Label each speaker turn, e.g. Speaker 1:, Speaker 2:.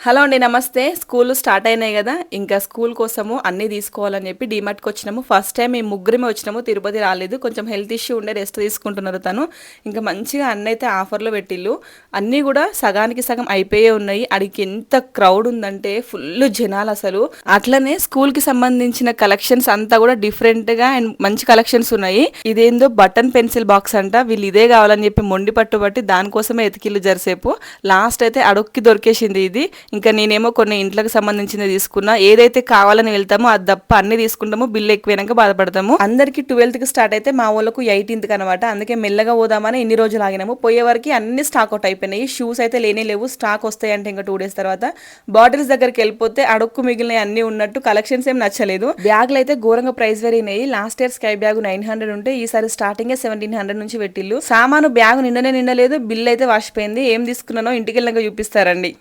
Speaker 1: Hello అండి, నమస్తే. School start అయినాయి కదా, ఇంకా స్కూల్ కోసము అన్నీ తీసుకోవాలని చెప్పి డీమార్ట్కి వచ్చినాము. ఫస్ట్ టైం మేము ముగ్గురమే వచ్చినాము, తిరుపతి రాలేదు. కొంచెం హెల్త్ ఇష్యూ ఉండే రెస్ట్ తీసుకుంటున్నారు తను. ఇంకా మంచిగా అన్నీ అయితే ఆఫర్లో పెట్టిళ్ళు. అన్నీ కూడా సగానికి సగం అయిపోయే ఉన్నాయి. అడిగి ఎంత క్రౌడ్ ఉందంటే ఫుల్ జనాలు అసలు. అట్లనే స్కూల్కి సంబంధించిన కలెక్షన్స్ అంతా కూడా డిఫరెంట్గా అండ్ మంచి కలెక్షన్స్ ఉన్నాయి. ఇదేందో బటన్ పెన్సిల్ బాక్స్ అంట. వీళ్ళు ఇదే కావాలని చెప్పి మొండి పట్టుబట్టి దానికోసమే ఎతికిళ్ళు జరసేపు. లాస్ట్ అయితే అడుక్కి దొరికేసింది ఇది. ఇంకా నేనేమో కొన్ని ఇంట్లకు సంబంధించింది తీసుకున్నా. ఏదైతే కావాలని వెళ్తామో అది తప్ప అన్ని తీసుకుంటాము. బిల్లు ఎక్కువైనాక బాధపడతాము. అందరికి 12th కి స్టార్ట్ అయితే మా వాళ్ళకు 18th కి అనమాట. అందుకే మెల్లగా పోదామని ఇన్ని రోజులు ఆగినాము. పోయే వరకు అన్ని స్టాక్ అవుట్ అయిపోయినాయి. షూస్ అయితే లేనే లేవు. స్టాక్ వస్తాయి అంటే ఇంకా 2 days తర్వాత. బాటిల్స్ దగ్గరికి వెళ్ళిపోతే అడుక్కు మిగిలిన అన్ని ఉన్నట్టు కలెక్షన్స్ ఏం నచ్చలేదు. బ్యాగులు అయితే ఘోరంగా ప్రైస్ పెరిగినాయి. లాస్ట్ ఇయర్ స్కై బ్యాగ్ 900 ఉంటే ఈసారి స్టార్టింగ్ 1700 నుంచి పెట్టిల్లు. సామాను బ్యాగ్ నిండలేదు. బిల్ అయితే వాసిపోయింది. ఏం తీసుకున్నానో ఇంటికి వెళ్ళాక చూపిస్తారండి.